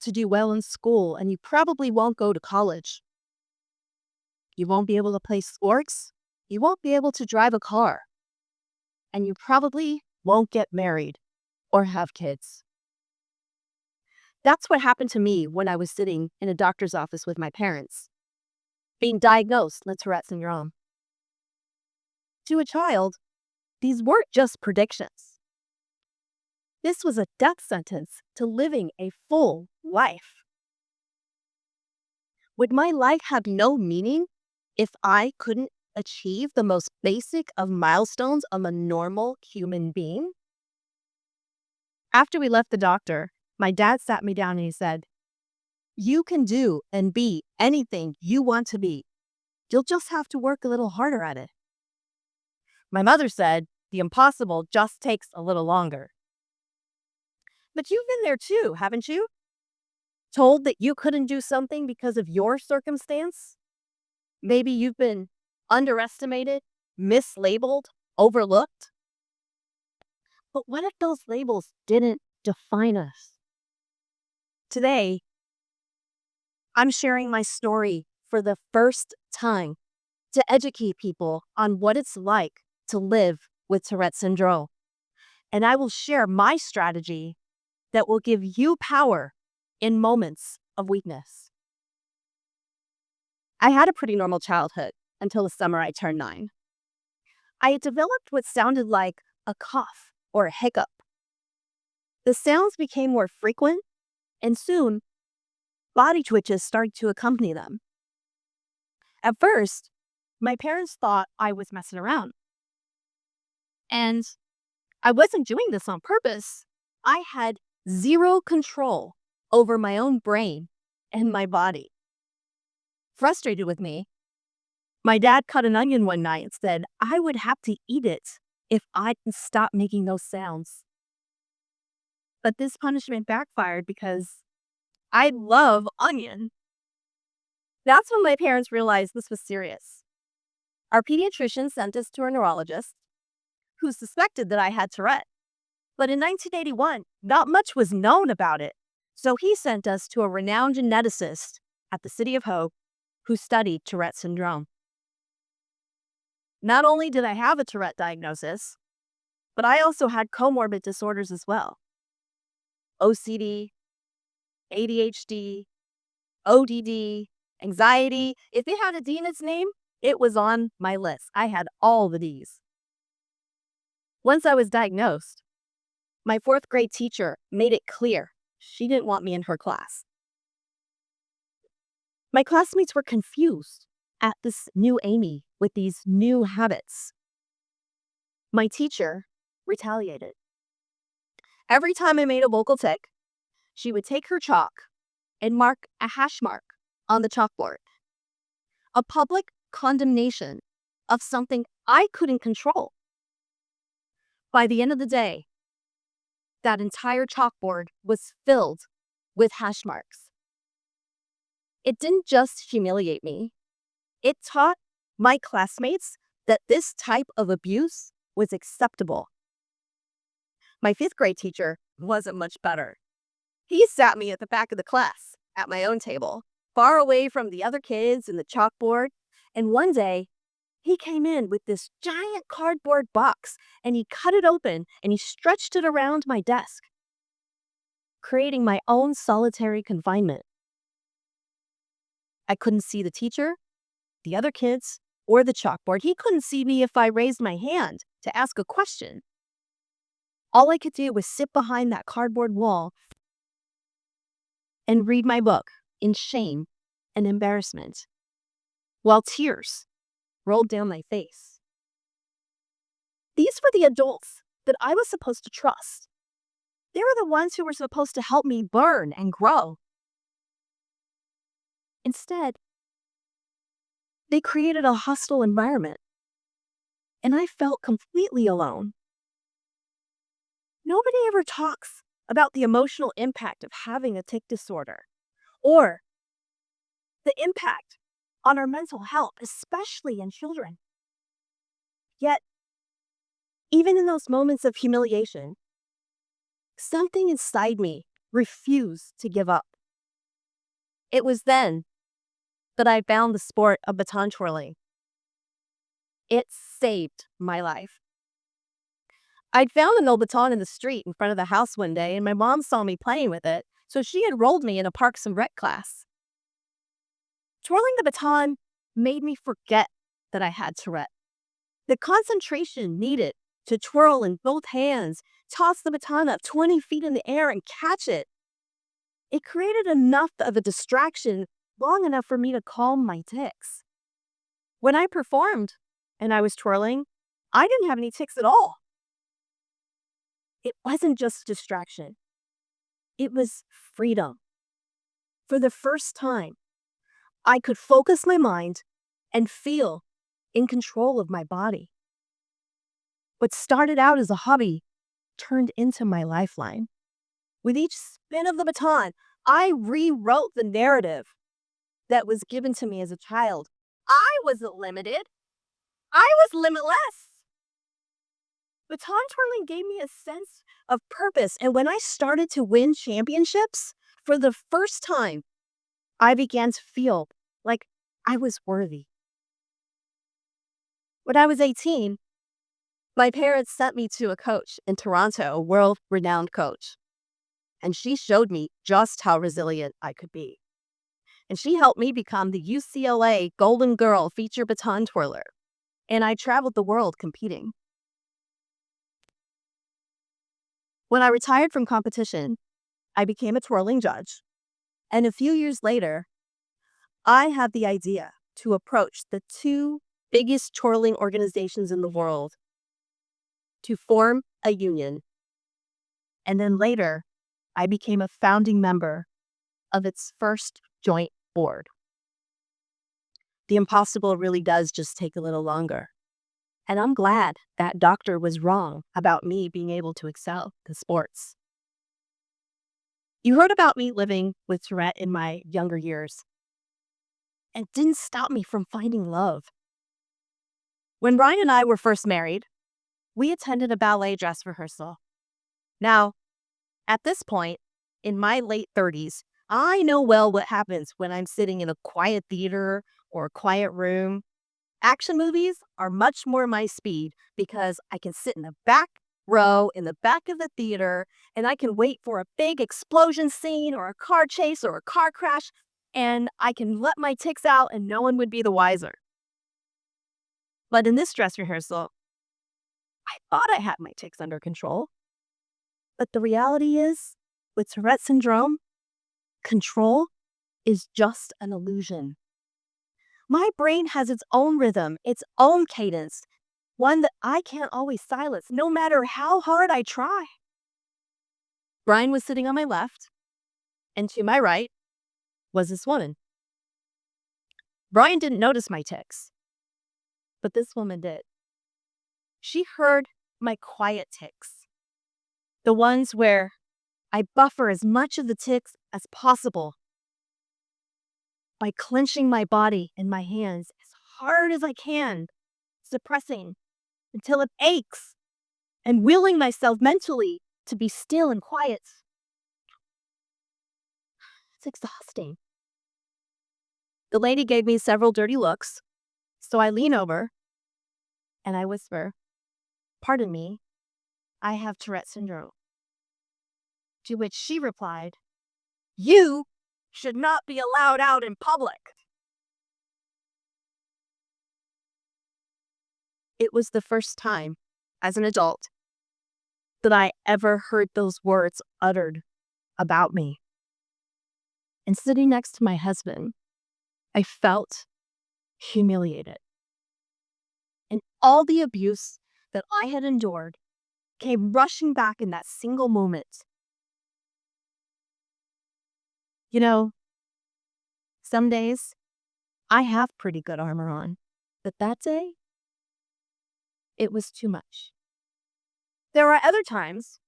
to do well in school, and you probably won't go to college. You won't be able to play sports. You won't be able to drive a car. And you probably won't get married or have kids. That's what happened to me when I was sitting in a doctor's office with my parents, being diagnosed with Tourette syndrome. To a child, these weren't just predictions. This was a death sentence to living a full life. Would my life have no meaning if I couldn't achieve the most basic of milestones of a normal human being? After we left the doctor, my dad sat me down and he said, "You can do and be anything you want to be. You'll just have to work a little harder at it." My mother said, "The impossible just takes a little longer." But you've been there too, haven't you? Told that you couldn't do something because of your circumstance? Maybe you've been underestimated, mislabeled, overlooked. But what if those labels didn't define us? Today, I'm sharing my story for the first time to educate people on what it's like to live with Tourette syndrome. And I will share my strategy that will give you power in moments of weakness. I had a pretty normal childhood until the summer I turned 9. I had developed what sounded like a cough or a hiccup. The sounds became more frequent, and soon, body twitches started to accompany them. At first, my parents thought I was messing around. And I wasn't doing this on purpose. I had zero control over my own brain and my body. Frustrated with me, my dad cut an onion one night and said I would have to eat it if I didn't stop making those sounds. But this punishment backfired because I love onion. That's when my parents realized this was serious. Our pediatrician sent us to a neurologist who suspected that I had Tourette. But in 1981, not much was known about it. So he sent us to a renowned geneticist at the City of Hope who studied Tourette syndrome. Not only did I have a Tourette diagnosis, but I also had comorbid disorders as well. OCD, ADHD, ODD, anxiety. If it had a D in its name, it was on my list. I had all the Ds. Once I was diagnosed, my 4th grade teacher made it clear she didn't want me in her class. My classmates were confused at this new Amy with these new habits. My teacher retaliated. Every time I made a vocal tic, she would take her chalk and mark a hash mark on the chalkboard. A public condemnation of something I couldn't control. By the end of the day, that entire chalkboard was filled with hash marks. It didn't just humiliate me. It taught my classmates that this type of abuse was acceptable. My 5th grade teacher wasn't much better. He sat me at the back of the class at my own table, far away from the other kids and the chalkboard. And one day, he came in with this giant cardboard box and he cut it open and he stretched it around my desk, creating my own solitary confinement. I couldn't see the teacher, the other kids, or the chalkboard. He couldn't see me if I raised my hand to ask a question. All I could do was sit behind that cardboard wall and read my book in shame and embarrassment, while tears rolled down my face. These were the adults that I was supposed to trust. They were the ones who were supposed to help me learn and grow. Instead, they created a hostile environment, and I felt completely alone. Nobody ever talks about the emotional impact of having a tic disorder or the impact on our mental health, especially in children. Yet, even in those moments of humiliation, something inside me refused to give up. It was then that I found the sport of baton twirling. It saved my life. I'd found an old baton in the street in front of the house one day, and my mom saw me playing with it, so she enrolled me in a Parks and Rec class. Twirling the baton made me forget that I had Tourette. The concentration needed to twirl in both hands, toss the baton up 20 feet in the air, and catch it. It created enough of a distraction long enough for me to calm my tics. When I performed and I was twirling, I didn't have any tics at all. It wasn't just distraction. It was freedom. For the first time, I could focus my mind and feel in control of my body. What started out as a hobby turned into my lifeline. With each spin of the baton, I rewrote the narrative that was given to me as a child. I wasn't limited. I was limitless. Baton twirling gave me a sense of purpose, and when I started to win championships, for the first time, I began to feel like I was worthy. When I was 18, my parents sent me to a coach in Toronto, a world-renowned coach, and she showed me just how resilient I could be. And she helped me become the UCLA Golden Girl feature baton twirler, and I traveled the world competing. When I retired from competition, I became a twirling judge. And a few years later, I had the idea to approach the two biggest twirling organizations in the world to form a union. And then later, I became a founding member of its first joint board. The impossible really does just take a little longer. And I'm glad that doctor was wrong about me being able to excel in sports. You heard about me living with Tourette in my younger years. And it didn't stop me from finding love. When Brian and I were first married, we attended a ballet dress rehearsal. Now, at this point, in my late 30s, I know well what happens when I'm sitting in a quiet theater or a quiet room. Action movies are much more my speed because I can sit in the back row in the back of the theater and I can wait for a big explosion scene or a car chase or a car crash, and I can let my tics out and no one would be the wiser. But in this dress rehearsal, I thought I had my tics under control. But the reality is, with Tourette syndrome, control is just an illusion. My brain has its own rhythm, its own cadence, one that I can't always silence, no matter how hard I try. Brian was sitting on my left, and to my right was this woman. Brian didn't notice my tics, but this woman did. She heard my quiet tics, the ones where I buffer as much of the tics as possible by clenching my body and my hands as hard as I can, suppressing until it aches, and willing myself mentally to be still and quiet. It's exhausting. The lady gave me several dirty looks, so I lean over and I whisper, "Pardon me, I have Tourette syndrome." To which she replied, "You should not be allowed out in public." It was the first time, as an adult, that I ever heard those words uttered about me. And sitting next to my husband, I felt humiliated. And all the abuse that I had endured came rushing back in that single moment. You know, some days I have pretty good armor on, but that day, it was too much. There are other times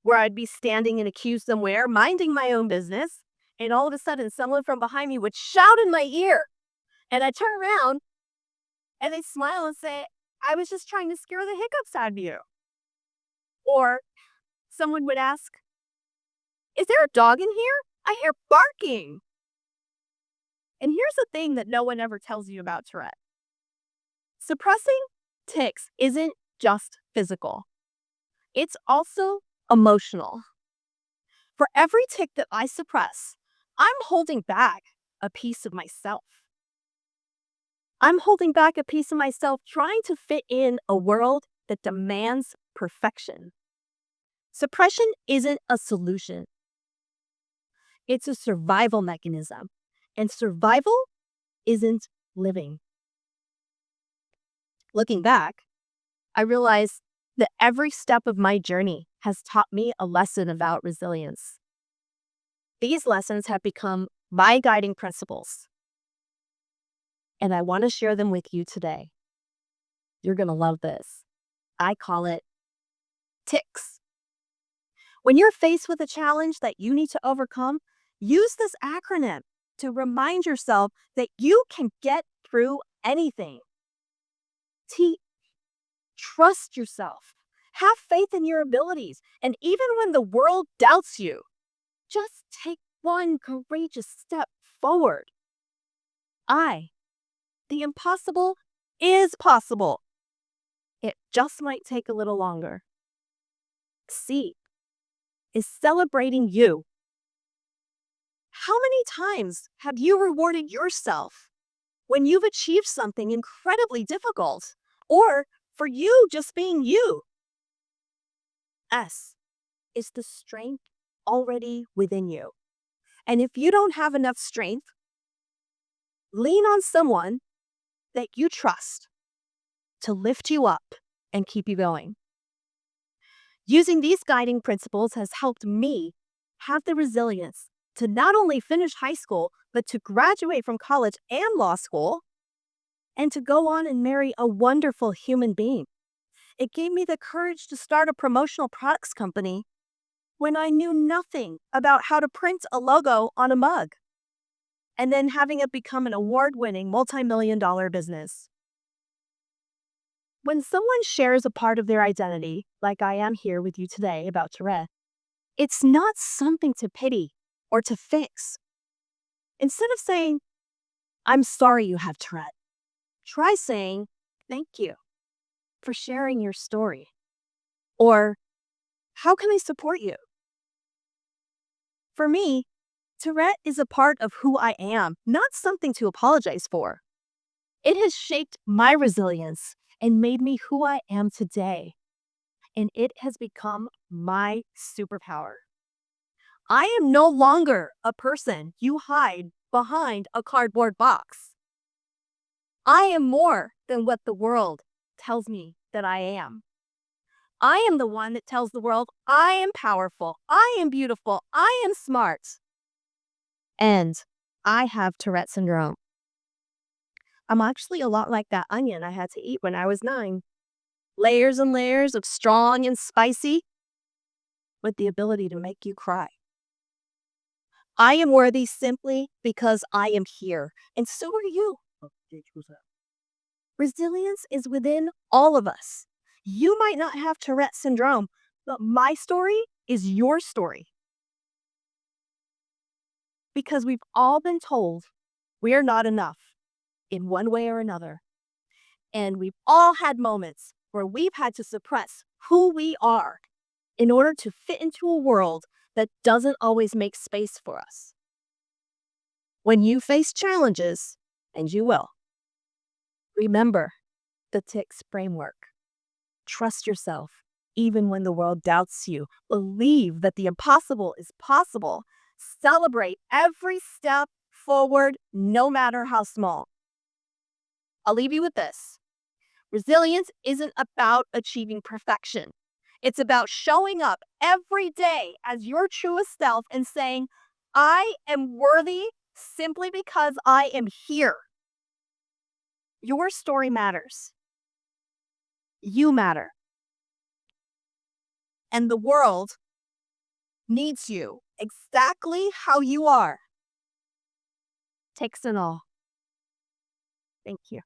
where I'd be standing in a queue somewhere, minding my own business, and all of a sudden someone from behind me would shout in my ear. And I'd turn around and they'd smile and say, "I was just trying to scare the hiccups out of you." Or someone would ask, "Is there a dog in here? I hear barking." And here's the thing that no one ever tells you about Tourette. Suppressing tics isn't just physical, it's also emotional. For every tic that I suppress, I'm holding back a piece of myself. I'm holding back a piece of myself trying to fit in a world that demands perfection. Suppression isn't a solution, it's a survival mechanism. And survival isn't living. Looking back, I realized that every step of my journey has taught me a lesson about resilience. These lessons have become my guiding principles, and I want to share them with you today. You're going to love this. I call it tics. When you're faced with a challenge that you need to overcome, use this acronym to remind yourself that you can get through anything. T, trust yourself. Have faith in your abilities. And even when the world doubts you, just take one courageous step forward. The impossible is possible. It just might take a little longer. C is celebrating you. How many times have you rewarded yourself when you've achieved something incredibly difficult, or for you just being you? S is the strength already within you. And if you don't have enough strength, lean on someone that you trust to lift you up and keep you going. Using these guiding principles has helped me have the resilience to not only finish high school, but to graduate from college and law school, and to go on and marry a wonderful human being. It gave me the courage to start a promotional products company when I knew nothing about how to print a logo on a mug, and then having it become an award-winning multi-million-dollar business. When someone shares a part of their identity, like I am here with you today about Tourette, it's not something to pity or to fix. Instead of saying, "I'm sorry you have Tourette," try saying, "Thank you for sharing your story." Or, "How can I support you?" For me, Tourette is a part of who I am, not something to apologize for. It has shaped my resilience and made me who I am today. And it has become my superpower. I am no longer a person you hide behind a cardboard box. I am more than what the world tells me that I am. I am the one that tells the world I am powerful, I am beautiful, I am smart. And I have Tourette syndrome. I'm actually a lot like that onion I had to eat when I was 9. Layers and layers of strong and spicy with the ability to make you cry. I am worthy simply because I am here, and so are you. Resilience is within all of us. You might not have Tourette syndrome, but my story is your story. Because we've all been told we're not enough in one way or another. And we've all had moments where we've had to suppress who we are in order to fit into a world that doesn't always make space for us. When you face challenges, and you will, remember the tics framework. Trust yourself even when the world doubts you. Believe that the impossible is possible. Celebrate every step forward, no matter how small. I'll leave you with this. Resilience isn't about achieving perfection. It's about showing up every day as your truest self and saying, I am worthy simply because I am here. Your story matters. You matter. And the world needs you exactly how you are. Tics and all. Thank you.